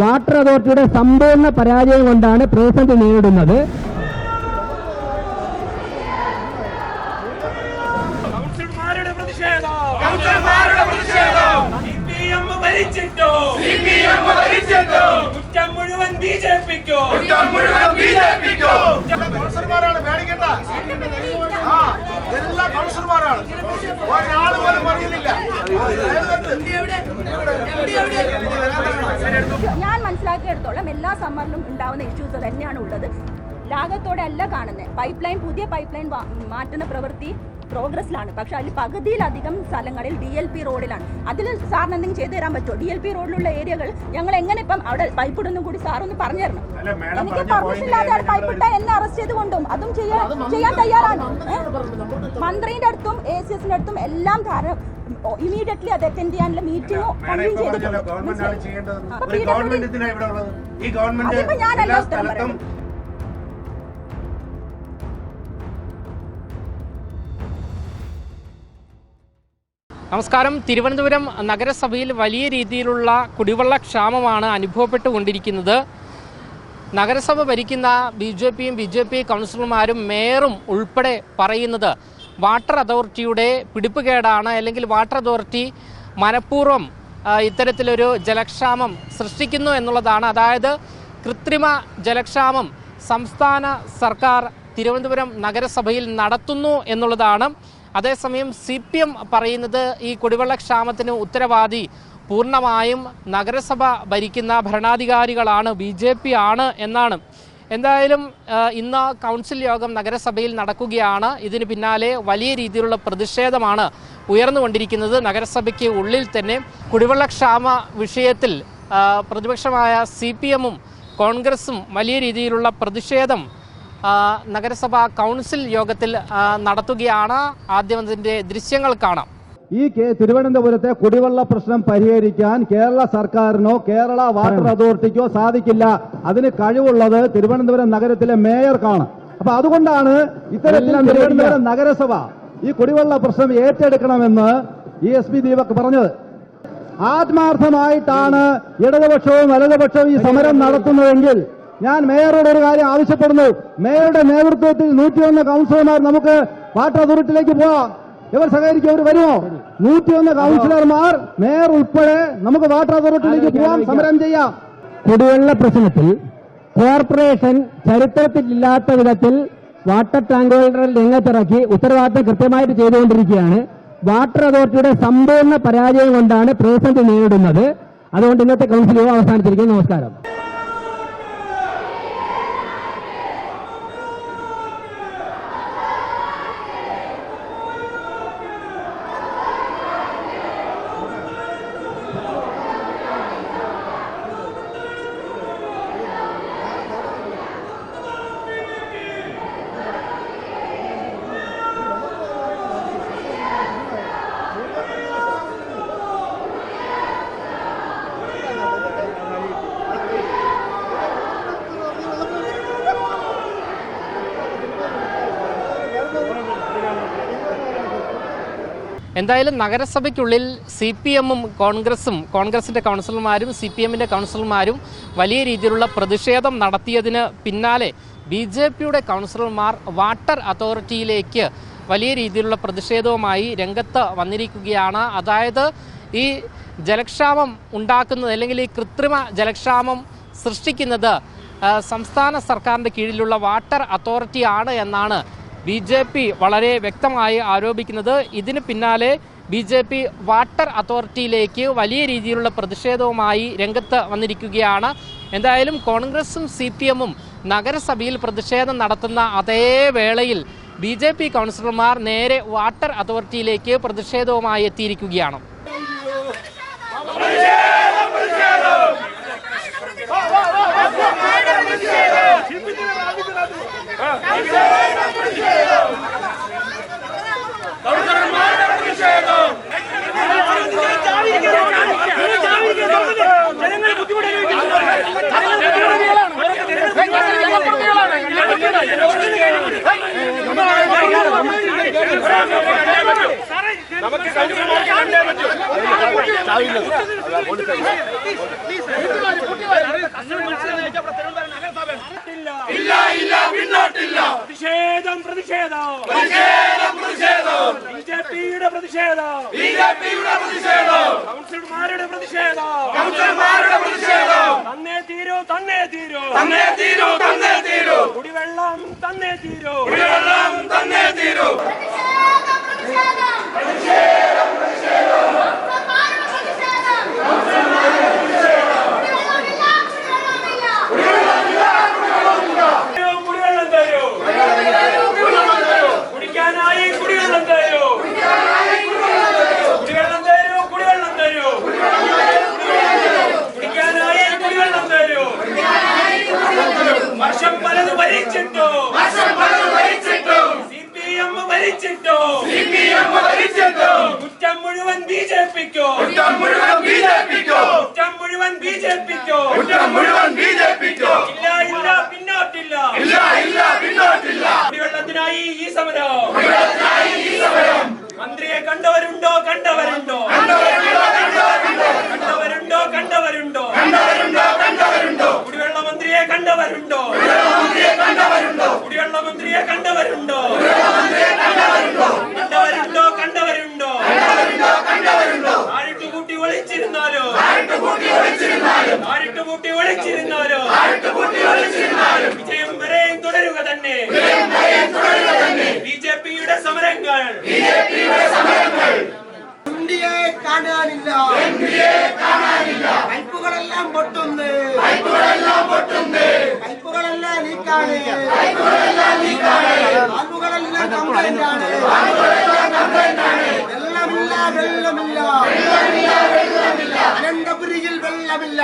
Water അതോറിറ്റിയുടെ സമ്പൂർണ്ണ പരാജയം കൊണ്ടാണ് പ്രതിസന്ധി നേരിടുന്നത്. ഞാൻ മനസ്സിലാക്കിയെടുത്തോളം എല്ലാ സമ്മറിലും ഉണ്ടാവുന്ന ഇഷ്യൂസ് തന്നെയാണ് ഉള്ളത്. ലാഘത്തോടെ അല്ല കാണുന്നത്. പുതിയ പൈപ്പ് ലൈൻ മാറ്റുന്ന പ്രവൃത്തി പ്രോഗ്രസ്സിലാണ്. പക്ഷെ അതിൽ പകുതിയിലധികം സ്ഥലങ്ങളിൽ DLP റോഡിലാണ്. അതിൽ സാറിന് എന്തെങ്കിലും ചെയ്തു തരാൻ പറ്റുമോ? DLP റോഡിലുള്ള ഏരിയകൾ ഞങ്ങൾ എങ്ങനെ ഇപ്പം അവിടെ പൈപ്പ് ഇടുന്നും കൂടി സാറൊന്ന് പറഞ്ഞു തരണം. എനിക്ക് പെർമിഷൻ ഇല്ലാതെ പൈപ്പ് ഇട്ടാൽ എന്നെ അറസ്റ്റ് ചെയ്ത് കൊണ്ടും അതും ചെയ്യാൻ തയ്യാറാണ്. മന്ത്രിയുടെ അടുത്തും ACSന്റെ അടുത്തും എല്ലാം ഇമീഡിയറ്റ്ലി അത് അറ്റൻഡ് ചെയ്യാനുള്ള മീറ്റിംഗോ കൺവീൻ ചെയ്തിട്ടുണ്ട്. ഞാനല്ല ഉത്തരം പറയുന്നത്. നമസ്കാരം. തിരുവനന്തപുരം നഗരസഭയിൽ വലിയ രീതിയിലുള്ള കുടിവെള്ള ക്ഷാമമാണ് അനുഭവപ്പെട്ടുകൊണ്ടിരിക്കുന്നത്. നഗരസഭ ഭരിക്കുന്ന BJP കൗൺസിലർമാരും മേയറും ഉൾപ്പെടെ പറയുന്നത് വാട്ടർ അതോറിറ്റിയുടെ പിടിപ്പുകേടാണ്, അല്ലെങ്കിൽ വാട്ടർ അതോറിറ്റി മനഃപൂർവ്വം ഇത്തരത്തിലൊരു ജലക്ഷാമം സൃഷ്ടിക്കുന്നു എന്നുള്ളതാണ്. അതായത് കൃത്രിമ ജലക്ഷാമം സംസ്ഥാന സർക്കാർ തിരുവനന്തപുരം നഗരസഭയിൽ നടത്തുന്നു എന്നുള്ളതാണ്. അതേസമയം CPM പറയുന്നത് ഈ കുടിവെള്ളക്ഷാമത്തിന് ഉത്തരവാദി പൂർണ്ണമായും നഗരസഭ ഭരിക്കുന്ന ഭരണാധികാരികളാണ്, BJP ആണ് എന്നാണ്. എന്തായാലും ഇന്ന് കൗൺസിൽ യോഗം നഗരസഭയിൽ നടക്കുകയാണ്. ഇതിന് പിന്നാലെ വലിയ രീതിയിലുള്ള പ്രതിഷേധമാണ് ഉയർന്നുകൊണ്ടിരിക്കുന്നത്. നഗരസഭയ്ക്ക് ഉള്ളിൽ തന്നെ കുടിവെള്ളക്ഷാമ വിഷയത്തിൽ പ്രതിപക്ഷമായ CPM-ഉം കോൺഗ്രസും വലിയ രീതിയിലുള്ള പ്രതിഷേധം നഗരസഭ കൗൺസിൽ യോഗത്തിൽ നടത്തുകയാണ്. ആദ്യം അതിന്റെ ദൃശ്യങ്ങൾ കാണാം. ഈ തിരുവനന്തപുരത്തെ കുടിവെള്ള പ്രശ്നം പരിഹരിക്കാൻ കേരള സർക്കാരിനോ കേരള വാട്ടർ അതോറിറ്റിക്കോ സാധിക്കില്ല. അതിന് കഴിവുള്ളത് തിരുവനന്തപുരം നഗരത്തിലെ മേയർക്കാണ്. അപ്പൊ അതുകൊണ്ടാണ് ഇത്തരത്തിൽ തിരുവനന്തപുരം നഗരസഭ ഈ കുടിവെള്ള പ്രശ്നം ഏറ്റെടുക്കണമെന്ന് ESP ദീപക് പറഞ്ഞത്. ആത്മാർത്ഥമായിട്ടാണ് ഇടതുപക്ഷവും വലതുപക്ഷവും ഈ സമരം നടത്തുന്നതെങ്കിൽ ഞാൻ മേയറോട് ഒരു കാര്യം ആവശ്യപ്പെടുന്നു. മേയറുടെ നേതൃത്വത്തിൽ 101 കൗൺസിലർമാർ നമുക്ക് വാട്ടർ അതോറിറ്റിയിലേക്ക് പോവാം. ഇവർ സഹകരിക്കും, അവർ വരുമോ? 101 കൗൺസിലർമാർ, മേയർ ഉൾപ്പെടെ നമുക്ക് വാട്ടർ അതോറിറ്റിയിലേക്ക് പോവാം, സമരം ചെയ്യാം. കുടിവെള്ള പ്രശ്നത്തിൽ കോർപ്പറേഷൻ ചരിത്രത്തിലില്ലാത്ത വിധത്തിൽ വാട്ടർ ടാങ്കുകളുടെ രംഗത്തിറക്കി ഉത്തരവാദിത്തം കൃത്യമായിട്ട് ചെയ്തുകൊണ്ടിരിക്കുകയാണ്. വാട്ടർ അതോറിറ്റിയുടെ സമ്പൂർണ്ണ പരാജയം കൊണ്ടാണ് പ്രതിസന്ധി നേരിടുന്നത്. അതുകൊണ്ട് ഇന്നത്തെ കൗൺസിൽ യോഗം അവസാനിച്ചിരിക്കുന്നു. നമസ്കാരം. എന്തായാലും നഗരസഭയ്ക്കുള്ളിൽ CPM-ഉം കോൺഗ്രസിന്റെ കൗൺസിലർമാരും CPM-ന്റെ കൗൺസിലർമാരും വലിയ രീതിയിലുള്ള പ്രതിഷേധം നടത്തിയതിന് പിന്നാലെ BJP-യുടെ കൗൺസിലർമാർ വാട്ടർ അതോറിറ്റിയിലേക്ക് വലിയ രീതിയിലുള്ള പ്രതിഷേധവുമായി രംഗത്ത് വന്നിരിക്കുകയാണ്. അതായത് ഈ ജലക്ഷാമം ഉണ്ടാക്കുന്നത്, അല്ലെങ്കിൽ ഈ കൃത്രിമ ജലക്ഷാമം സൃഷ്ടിക്കുന്നത് സംസ്ഥാന സർക്കാരിൻ്റെ കീഴിലുള്ള വാട്ടർ അതോറിറ്റിയാണ് എന്നാണ് BJP വളരെ വ്യക്തമായി ആരോപിക്കുന്നത്. ഇതിന് പിന്നാലെ BJP വാട്ടർ അതോറിറ്റിയിലേക്ക് വലിയ രീതിയിലുള്ള പ്രതിഷേധവുമായി രംഗത്ത് വന്നിരിക്കുകയാണ്. എന്തായാലും കോൺഗ്രസും CPM-ഉം നഗരസഭയിൽ പ്രതിഷേധം നടത്തുന്ന അതേ വേളയിൽ BJP കൗൺസിലർമാർ നേരെ വാട്ടർ അതോറിറ്റിയിലേക്ക് പ്രതിഷേധവുമായി എത്തിയിരിക്കുകയാണ്. നമുക്ക് പ്രതിഷേധം ബിജെപിയുടെ പ്രതിഷേധം കൗൺസിലർമാരുടെ പ്രതിഷേധം തന്നേ തീരൂ കുടിവെള്ളം തന്നേ തീരൂ കുടിക്കാനായി കുടിവെള്ളം തരൂ കുടിക്കാനായി കുടിവെള്ളം തരൂ വർഷം പലത് ഭരിച്ചിട്ടു CPM ഭരിച്ചിട്ടു കുറ്റം മുഴുവൻ ബിജെപിക്കോ ഇല്ല പിന്നോട്ടില്ല കുടിവെള്ളത്തിനായി ഈ സമരം മന്ത്രിയെ കണ്ടവരുണ്ടോ കുടിവെള്ള മന്ത്രിയെ കണ്ടവരുണ്ടോ ആരിട്ടുകൂട്ടി ഒളിച്ചിരുന്നാലോ വിജയം വരെയും തുടരുക തന്നെ ബിജെപിയുടെ സമരങ്ങൾ കാണാനില്ല പൈപ്പുകളെല്ലാം പൊട്ടുന്നു പൈപ്പുകളെല്ലാം ലീക്കാണ് ആളുകളെല്ലാം കംപ്ലൈന്റ് ആണ് വെള്ളമില്ല അനന്തപുരിയിൽ വെള്ളമില്ല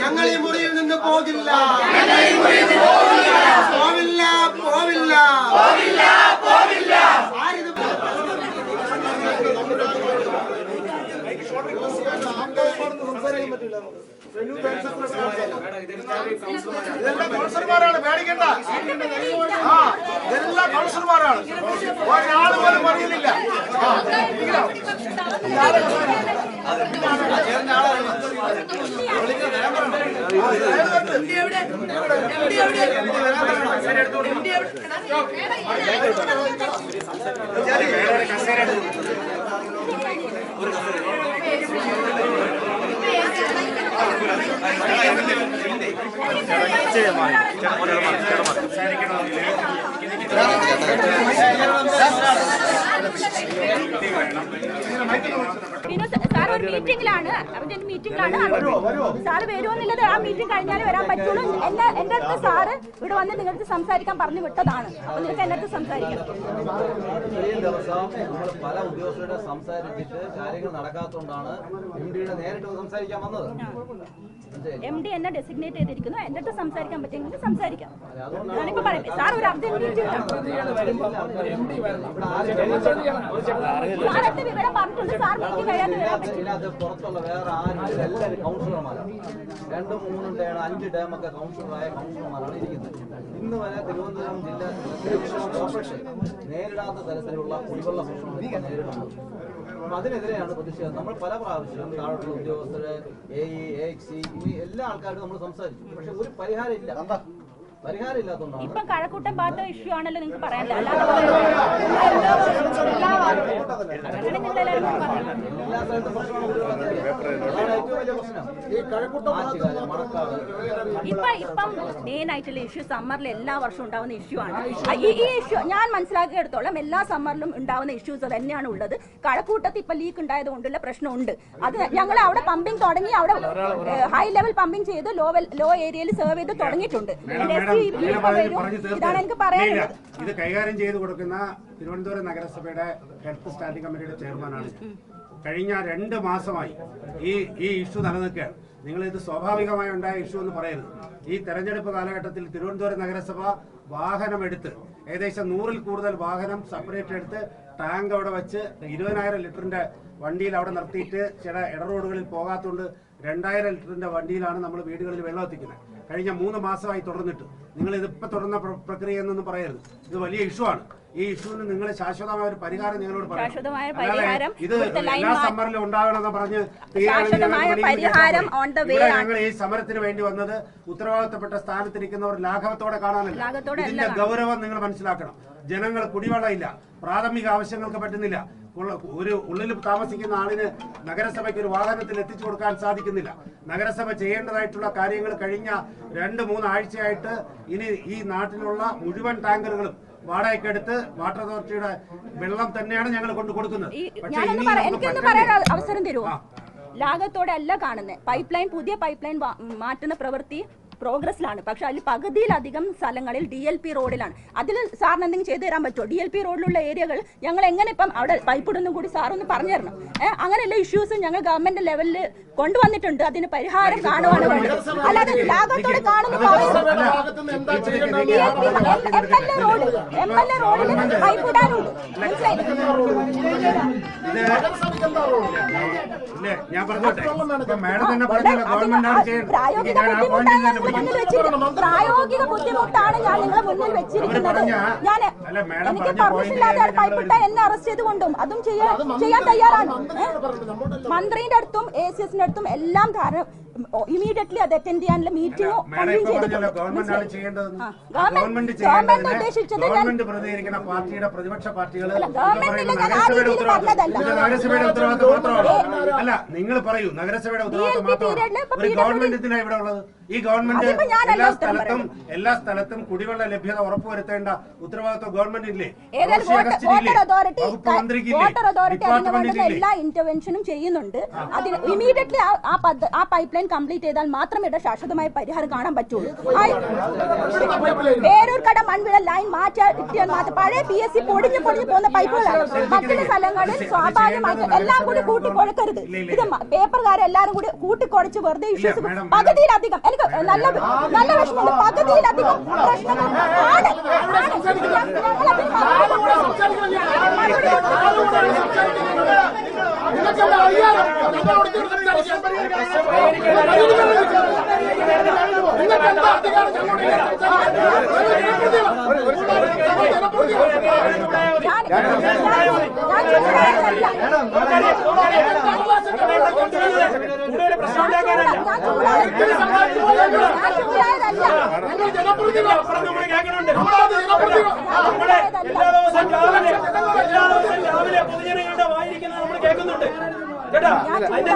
ഞങ്ങൾ ഈ മുറിയിൽ നിന്ന് പോകില്ല കൗൺസിലർമാരാണ് പേടിക്കണ്ട എല്ലാ കൗൺസിലർമാരാണ് ഒരാൾ പോലും പറയുന്നില്ല സാർ ഒരു മീറ്റിംഗിലാണ് അർജന്റ് മീറ്റിംഗിലാണ് സാറ് വരുമെന്നുള്ളത് ആ മീറ്റിംഗ് കഴിഞ്ഞാലേ വരാൻ പറ്റുള്ളൂ. എന്റെ അടുത്ത് സാറ് ഇവിടെ വന്ന് നിങ്ങൾക്ക് സംസാരിക്കാൻ പറഞ്ഞു വിട്ടതാണ്. അപ്പൊ നിങ്ങൾക്ക് എന്റെ അടുത്ത് സംസാരിക്കണം. ഇത്രയും ദിവസം നമ്മൾ പല ഉദ്യോഗസ്ഥരുടെ സംസാരിച്ചിട്ട് കാര്യങ്ങൾ നടക്കാത്തതുകൊണ്ടാണ് MD-യുടെ നേരിട്ട് സംസാരിക്കാൻ വന്നത്. MD എന്നെ ഡെസിഗ്നേറ്റ് ചെയ്തിരിക്കുന്നു. എന്റെ അടുത്ത് സംസാരിക്കാൻ പറ്റുമെങ്കിൽ സംസാരിക്കാം. ഞാനിപ്പോ പറയാം സാർ ഒരു അർജന്റ് മീറ്റിംഗിലാണ്. സാറത്തെ വിവരം പറഞ്ഞിട്ടുണ്ട്. സാർ മീറ്റിംഗ് കഴിയാതെ വരാൻ പറ്റില്ല. പുറത്തുള്ള വേറെ ആരും എല്ലാവരും കൗൺസിലർമാരാണ്. 2, 3 ഡേ 5 ഡേമൊക്കെ കൗൺസിലറായ കൗൺസിലർമാരാണ് ഇരിക്കുന്നത്. ഇന്ന് വരെ തിരുവനന്തപുരം ജില്ലാ കോർപ്പറേഷൻ നേരിടാത്ത തരത്തിലുള്ള കുടിവെള്ള പ്രശ്നങ്ങൾ നേരിടുന്നത്. അതിനെതിരെയാണ് പ്രതിഷേധം. നമ്മൾ പല പ്രാവശ്യം താഴോട്ടുള്ള ഉദ്യോഗസ്ഥര് AEXC ഇനി എല്ലാ ആൾക്കാരും നമ്മൾ സംസാരിച്ചു. പക്ഷെ ഒരു പരിഹാരം ഇല്ലാത്തതുകൊണ്ടാണ് ഇപ്പം കഴക്കൂട്ടം പാട്ട് ഇഷ്യൂ ആണല്ലോ നിങ്ങൾക്ക് പറയാനില്ല. എല്ലാ സ്ഥലത്തും പ്രശ്നമാണ് ഏറ്റവും വലിയ പ്രശ്നം. ഈ കഴക്കൂട്ടം മണക്കാട് ഇപ്പം മെയിൻ ആയിട്ടുള്ള ഇഷ്യൂ സമ്മറിൽ എല്ലാ വർഷവും ഉണ്ടാവുന്ന ഇഷ്യൂ ആണ്. ഈ ഇഷ്യൂ ഞാൻ മനസ്സിലാക്കിയെടുത്തോളം എല്ലാ സമ്മറിലും ഉണ്ടാവുന്ന ഇഷ്യൂസ് തന്നെയാണ് ഉള്ളത്. കഴക്കൂട്ടത്ത് ഇപ്പൊ ലീക്ക് ഉണ്ടായത് കൊണ്ടുള്ള പ്രശ്നമുണ്ട്. അത് ഞങ്ങൾ അവിടെ പമ്പിംഗ് തുടങ്ങി, അവിടെ ഹൈ ലെവൽ പമ്പിംഗ് ചെയ്ത് ലോ ഏരിയയിൽ സെർവ് ചെയ്ത് തുടങ്ങിയിട്ടുണ്ട്. ഇതാണ് എനിക്ക് പറയാനുള്ളത്. ഇത് കൈകാര്യം ചെയ്തു കൊടുക്കുന്ന തിരുവനന്തപുരം നഗരസഭയുടെ ഹെൽത്ത് സ്റ്റാൻഡിംഗ് കമ്മിറ്റിയുടെ ചെയർമാനാണ്. കഴിഞ്ഞ 2 മാസമായി ഈ ഇഷ്യൂ നിലനിൽക്കുകയാണ്. നിങ്ങളിത് സ്വാഭാവികമായി ഉണ്ടായ ഇഷ്യൂ എന്ന് പറയരുത്. ഈ തെരഞ്ഞെടുപ്പ് കാലഘട്ടത്തിൽ തിരുവനന്തപുരം നഗരസഭ വാഹനമെടുത്ത് ഏകദേശം 100-ൽ കൂടുതൽ വാഹനം സെപ്പറേറ്റ് എടുത്ത് ടാങ്ക് അവിടെ വെച്ച് 20,000 ലിറ്ററിന്റെ വണ്ടിയിൽ അവിടെ നിർത്തിയിട്ട് ചില ഇടറോഡുകളിൽ പോകാത്തതുകൊണ്ട് 2,000 ലിറ്ററിന്റെ വണ്ടിയിലാണ് നമ്മൾ വീടുകളിൽ വെള്ളം എത്തിക്കുന്നത്. കഴിഞ്ഞ 3 മാസമായി തുടർന്നിട്ട്. നിങ്ങൾ ഇതിപ്പോ തുടർന്ന പ്രക്രിയ എന്നൊന്നും പറയരുത്. ഇത് വലിയ ഇഷ്യൂ ആണ്. ഈ ഇഷ്യൂവിന് നിങ്ങൾ ശാശ്വതമായ ഒരു പരിഹാരം ഞങ്ങളോട് പറയണം. ഇത് എല്ലാ സമ്മറിലും ഉണ്ടാകണമെന്ന് പറഞ്ഞ് ഞങ്ങൾ ഈ സമരത്തിന് വേണ്ടി വന്നത് ഉത്തരവാദിത്തപ്പെട്ട സ്ഥാനത്തിരിക്കുന്നവർ ലാഘവത്തോടെ കാണാനല്ല. ഇതിന്റെ ഗൗരവം നിങ്ങൾ മനസ്സിലാക്കണം. ജനങ്ങൾ കുടിവെള്ളമില്ല, പ്രാഥമിക ആവശ്യങ്ങൾക്ക് പറ്റുന്നില്ല. ഒരു ഉള്ളിൽ താമസിക്കുന്ന ആളിന് നഗരസഭയ്ക്ക് ഒരു വാഹനത്തിൽ എത്തിച്ചു കൊടുക്കാൻ സാധിക്കുന്നില്ല. നഗരസഭ ചെയ്യേണ്ടതായിട്ടുള്ള കാര്യങ്ങൾ കഴിഞ്ഞ 2-3 ആഴ്ചയായിട്ട് ഇനി ഈ നാട്ടിലുള്ള മുഴുവൻ ടാങ്കറുകളും വാടകയ്ക്കെടുത്ത് വാട്ടർ അതോറിറ്റിയുടെ വെള്ളം തന്നെയാണ് ഞങ്ങൾ കൊണ്ട് കൊടുക്കുന്നത്. എനിക്കൊന്ന് പറയാൻ അവസരം തരുമോ? ലാഘത്തോടെ അല്ല കാണുന്നത്. പുതിയ പൈപ്പ് ലൈൻ മാറ്റുന്ന പ്രവൃത്തി പ്രോഗ്രസ്സിലാണ്. പക്ഷെ അതിൽ പകുതിയിലധികം സ്ഥലങ്ങളിൽ DLP റോഡിലാണ്. അതിൽ സാറിന് എന്തെങ്കിലും ചെയ്തു തരാൻ പറ്റുമോ? DLP റോഡിലുള്ള ഏരിയകൾ ഞങ്ങൾ എങ്ങനെ ഇപ്പം അവിടെ പൈപ്പ് ഇടുന്നും കൂടി സാറൊന്ന് പറഞ്ഞു തരണം. അങ്ങനെയുള്ള ഇഷ്യൂസ് ഞങ്ങൾ ഗവൺമെന്റ് ലെവലിൽ കൊണ്ടുവന്നിട്ടുണ്ട്. അതിന് പരിഹാരം കാണുവാണ് വേണ്ടത്. അല്ലാതെ ലാഘത്തോടെ കാണുന്ന MLA റോഡിൽ പൈപ്പ് ഇടാനുണ്ട്. ഞാൻ പറഞ്ഞോട്ടെ, മാഡം തന്നെ പറഞ്ഞല്ലോ ഗവൺമെന്റാണ് ചെയ്യേണ്ടത്. പ്രായോഗിക ബുദ്ധിമുട്ടാണ് ഞാൻ നിങ്ങളെ മുന്നിൽ വെച്ചിരിക്കുന്നത്. ഞാൻ എനിക്ക് പെർമിഷൻ ഇല്ലാതെ പൈപ്പ് ഇട്ടാൽ എന്നെ അറസ്റ്റ് ചെയ്തുകൊണ്ടും അതും ചെയ്യാൻ തയ്യാറാണ്. മന്ത്രിന്റെ അടുത്തും ACSന്റെ അടുത്തും എല്ലാം കാരണം ഇമീഡിയറ്റ്ലി അത് അറ്റൻഡ് ചെയ്യാനുള്ള മീറ്റിംഗ് ഗവൺമെന്റ് ഉദ്ദേശിച്ചത് പാർട്ടിയുടെ പ്രതിപക്ഷ പാർട്ടികൾ നഗരസഭയുടെ ഉത്തരവാദിത്വം മാത്രമാണ്. അല്ല, നിങ്ങൾ പറയൂ, നഗരസഭയുടെ ഉത്തരവാദിത്വം മാത്രമാണ്. ഒരു ഗവൺമെന്റിനാണ് ഇവിടെ ഉള്ളത്. ഈ ഗവൺമെന്റ് എല്ലാ സ്ഥലത്തും കുടിവെള്ള ലഭ്യത ഉറപ്പുവരുത്തേണ്ട ഉത്തരവാദിത്വം ഗവൺമെന്റില്ലേ? എല്ലാ ഇന്റർവെൻഷനും ചെയ്യുന്നുണ്ട്. അതിന് ഇമീഡിയറ്റ്ലി ആ പൈപ്പ് ലൈൻ കംപ്ലീറ്റ് ചെയ്താൽ മാത്രമേ ഇവിടെ ശാശ്വതമായ പരിഹാരം കാണാൻ പറ്റുള്ളൂ. പേരൂർക്കട മൺവിള ലൈൻ മാറ്റാൻ പഴയ PSC പൊടിഞ്ഞു പോകുന്ന പൈപ്പുകളാണ്. മറ്റുള്ള സ്ഥലങ്ങളിൽ സ്വാഭാവികമായിട്ട് എല്ലാം കൂടി കൂട്ടിക്കൊഴക്കരുത്. ഇത് പേപ്പർകാരെല്ലാരും കൂടി കൂട്ടിക്കൊഴച്ച് വെറുതെ ഇഷ്യൂസ് പകുതിയിലധികം എനിക്ക് നല്ല വിഷമമുണ്ട്. പകുതിയിലധികം പ്രശ്നങ്ങൾ രാവിലെ പൊതുജനങ്ങളുടെ വായിരിക്കുന്നത് നമ്മൾ കേൾക്കുന്നുണ്ട് കേട്ടോ. അതിന്റെ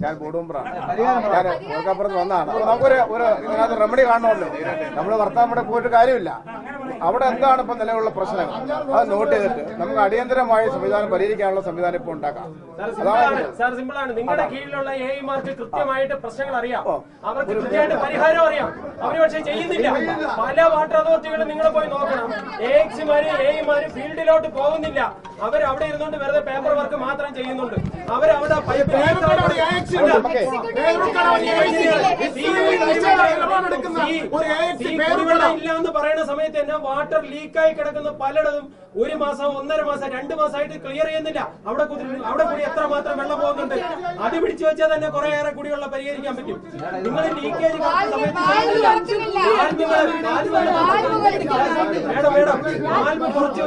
ഞാൻ കൂടുമ്പോഴാണ് ഞാൻ ഓർക്കപ്പുറത്ത് വന്നതാണ്. അപ്പൊ നമുക്കൊരു ഇതിനകത്ത് റെമഡി കാണണമല്ലോ. നമ്മൾ വർത്താൻ പോയിട്ട് കാര്യമില്ല. അവിടെ എന്താണ് ഇപ്പൊ നിലവിലുള്ള പ്രശ്നം അത് നോട്ട് ചെയ്തിട്ട് നമുക്ക് അടിയന്തരമായ സംവിധാനം പരിഹരിക്കാനുള്ള സംവിധാനം ഇപ്പൊ ഉണ്ടാക്കാം. സാർ സിമ്പിളാണ്. നിങ്ങളുടെ കീഴിലുള്ള AIമാർക്ക് കൃത്യമായിട്ട് പ്രശ്നങ്ങൾ അറിയാം, അവർക്ക് കൃത്യമായിട്ട് പരിഹാരം അറിയാം. അവര് പക്ഷെ ചെയ്യുന്നില്ല. പല വാട്ടർ അതോറിറ്റികളും നിങ്ങൾ പോയി നോക്കണം. AXമാരും ഫീൽഡിലോട്ട് പോകുന്നില്ല. അവർ അവിടെ ഇരുന്നുകൊണ്ട് വെറുതെ പേപ്പർ വർക്ക് മാത്രം ചെയ്യുന്നുണ്ട്. അവരവിടെ പൈപ്പ് ഇല്ല എന്ന് പറയുന്ന സമയത്ത് തന്നെ വാട്ടർ ലീക്കായി കിടക്കുന്ന പലയിടത്തും 1 മാസം 1.5 മാസം 2 മാസമായിട്ട് ക്ലിയർ ചെയ്യുന്നില്ല. അവിടെ കൂടി എത്രമാത്രം വെള്ളം പോകുന്നുണ്ട്. അത് പിടിച്ചു വെച്ചാൽ തന്നെ കുറേയേറെ കുടിവെള്ള പരിഹരിക്കാൻ പറ്റും. നിങ്ങൾ ലീക്കേജ് സമയത്ത് കുറച്ച്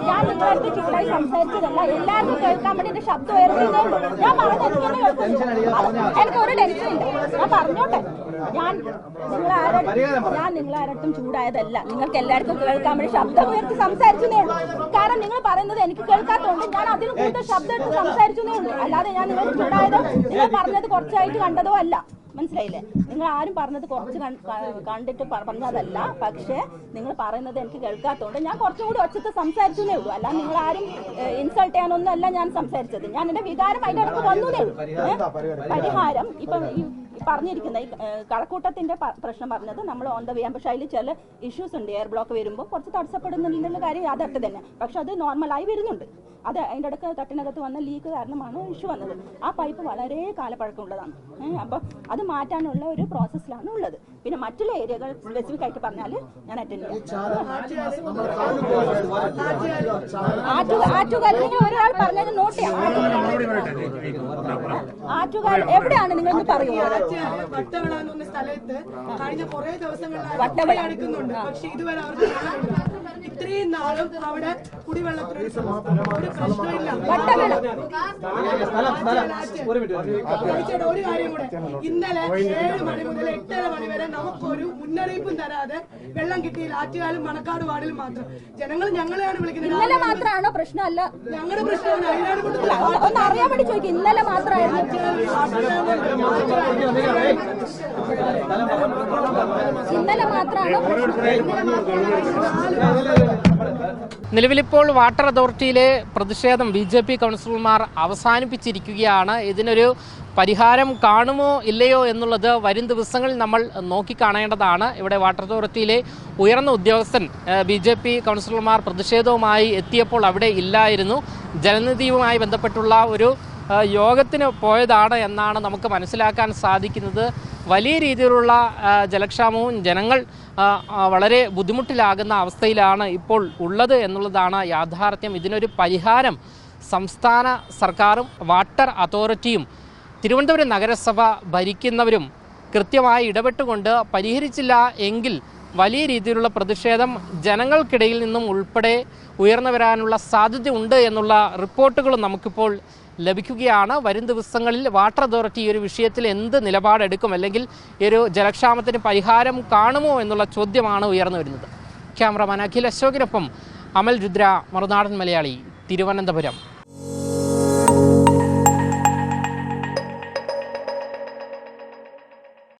ഞാൻ നിങ്ങളടുത്ത് ചൂടായി സംസാരിച്ചതല്ല, എല്ലാവർക്കും കേൾക്കാൻ വേണ്ടി ശബ്ദം ഉയർത്തുന്നുണ്ട്. ഞാൻ എനിക്ക് ഒരു ടെൻഷൻ ഉണ്ട്. ഞാൻ പറഞ്ഞോട്ടെ, ഞാൻ നിങ്ങളാരട്ടും ചൂടായതല്ല. നിങ്ങൾക്ക് എല്ലാവർക്കും കേൾക്കാൻ വേണ്ടി ശബ്ദം ഉയർത്തി സംസാരിച്ചതേ ഉള്ളൂ. കാരണം നിങ്ങൾ പറയുന്നത് എനിക്ക് കേൾക്കാത്തതുകൊണ്ട് ഞാൻ അതിന് കൂടുതൽ ശബ്ദം എടുത്ത് സംസാരിച്ചതേ ഉള്ളൂ. അല്ലാതെ ഞാൻ നിങ്ങൾ ചൂടായതോ നിങ്ങൾ പറഞ്ഞത് കുറച്ചായിട്ട് കണ്ടതോ അല്ല. മനസ്സിലായില്ലേ? നിങ്ങൾ ആരും പറഞ്ഞത് കുറച്ച് കണ്ടിട്ട് പറഞ്ഞതല്ല. പക്ഷേ നിങ്ങൾ പറയുന്നത് എനിക്ക് കേൾക്കാത്തതുകൊണ്ട് ഞാൻ കുറച്ചും കൂടി ഒച്ചത്ത് സംസാരിച്ചതേ ഉള്ളൂ. അല്ല നിങ്ങൾ ആരും ഇൻസൾട്ട് ചെയ്യാനൊന്നും അല്ല ഞാൻ സംസാരിച്ചത്. ഞാൻ എന്റെ വികാരം അതിന്റെ അടുത്ത് വന്നതേ ഉള്ളൂ. പരിഹാരം ഇപ്പം പറഞ്ഞിരിക്കുന്നത് ഈ കഴക്കൂട്ടത്തിന്റെ പ്രശ്നം പറഞ്ഞത് നമ്മൾ ഓൺ ദ വേ പക്ഷേ അതിൽ ചില ഇഷ്യൂസ് ഉണ്ട്. എയർ ബ്ലോക്ക് വരുമ്പോൾ കുറച്ച് തടസ്സപ്പെടുന്നുള്ള കാര്യം യാഥാർത്ഥ്യം തന്നെ. പക്ഷെ അത് നോർമലായി വരുന്നുണ്ട്. അത് അതിൻ്റെ ഇടയ്ക്ക് തട്ടിനകത്ത് വന്ന ലീക്ക് കാരണമാണ് ഇഷ്യൂ വന്നത്. ആ പൈപ്പ് വളരെ കാലപ്പഴക്കമുള്ളതാണ്. അപ്പം അത് മാറ്റാനുള്ള ഒരു പ്രോസസ്സിലാണ് ഉള്ളത്. പിന്നെ മറ്റുള്ള ഏരിയകൾ സ്പെസിഫിക് ആയിട്ട് പറഞ്ഞാൽ ഞാൻ അറ്റൻഡ് ചെയ്യാം. ആറ്റുകാലിൽ ഒരാൾ പറഞ്ഞത് നോട്ട് ചെയ്യാം. ആറ്റുകാൽ എവിടെയാണ് നിങ്ങളൊന്ന് പറയൂ. വട്ടവിള എന്ന് പറഞ്ഞ സ്ഥലത്ത് കഴിഞ്ഞ കുറെ ദിവസങ്ങളിലായി എടുക്കുന്നുണ്ട്. പക്ഷെ ഇതുവരെ അവർക്ക് ഇത്രയും നാളും അവിടെ കുടിവെള്ളത്തിന് ഒരു പ്രശ്നമില്ല. ഒരു കാര്യം കൂടെ, ഇന്നലെ 7 മണി മുതൽ 8:30 മണി വരെ നമുക്കൊരു മുന്നറിയിപ്പും തരാതെ വെള്ളം കിട്ടിയില്ല. ആറ്റുകാലും മണക്കാട് വാർഡിൽ മാത്രം. ജനങ്ങൾ ഞങ്ങളെയാണ് വിളിക്കുന്നത്. ഇന്നലെ മാത്രമാണോ പ്രശ്നമല്ല? ഞങ്ങളുടെ പ്രശ്നമാണ്. അതിനാണ് ഒന്ന് അറിയാൻ വേണ്ടി ചോദിക്കും. ഇന്നലെ മാത്രമായിരുന്നു. ഇന്നലെ മാത്രമാണ് നിലവിലിപ്പോൾ വാട്ടർ അതോറിറ്റിയിലെ പ്രതിഷേധം BJP കൗൺസിലർമാർ അവസാനിപ്പിച്ചിരിക്കുകയാണ്. ഇതിനൊരു പരിഹാരം കാണുമോ ഇല്ലയോ എന്നുള്ളത് വരും ദിവസങ്ങളിൽ നമ്മൾ നോക്കിക്കാണേണ്ടതാണ്. ഇവിടെ വാട്ടർ അതോറിറ്റിയിലെ ഉയർന്ന ഉദ്യോഗസ്ഥൻ BJP കൗൺസിലർമാർ പ്രതിഷേധവുമായി എത്തിയപ്പോൾ അവിടെ ഇല്ലായിരുന്നു. ജലനിധിയുമായി ബന്ധപ്പെട്ടുള്ള ഒരു യോഗത്തിന് പോയതാണ് എന്നാണ് നമുക്ക് മനസ്സിലാക്കാൻ സാധിക്കുന്നത്. വലിയ രീതിയിലുള്ള ജലക്ഷാമവും ജനങ്ങൾ വളരെ ബുദ്ധിമുട്ടിലാകുന്ന അവസ്ഥയിലാണ് ഇപ്പോൾ ഉള്ളത് എന്നുള്ളതാണ് യാഥാർത്ഥ്യം. ഇതിനൊരു പരിഹാരം സംസ്ഥാന സർക്കാരും വാട്ടർ അതോറിറ്റിയും തിരുവനന്തപുരം നഗരസഭ ഭരിക്കുന്നവരും കൃത്യമായി ഇടപെട്ടുകൊണ്ട് പരിഹരിച്ചില്ല എങ്കിൽ വലിയ രീതിയിലുള്ള പ്രതിഷേധം ജനങ്ങൾക്കിടയിൽ നിന്നും ഉൾപ്പെടെ ഉയർന്നു വരാനുള്ള സാധ്യതയുണ്ട് എന്നുള്ള റിപ്പോർട്ടുകളും നമുക്കിപ്പോൾ ലഭിക്കുകയാണ്. വരും ദിവസങ്ങളിൽ വാട്ടർ അതോറിറ്റി ഈ ഒരു വിഷയത്തിൽ എന്ത് നിലപാടെടുക്കും, അല്ലെങ്കിൽ ഈ ഒരു ജലക്ഷാമത്തിന് പരിഹാരം കാണുമോ എന്നുള്ള ചോദ്യമാണ് ഉയർന്നു വരുന്നത്. ക്യാമറമാൻ അഖിൽ അശോകിനൊപ്പം അമൽ രുദ്ര, മറുനാടൻ മലയാളി, തിരുവനന്തപുരം.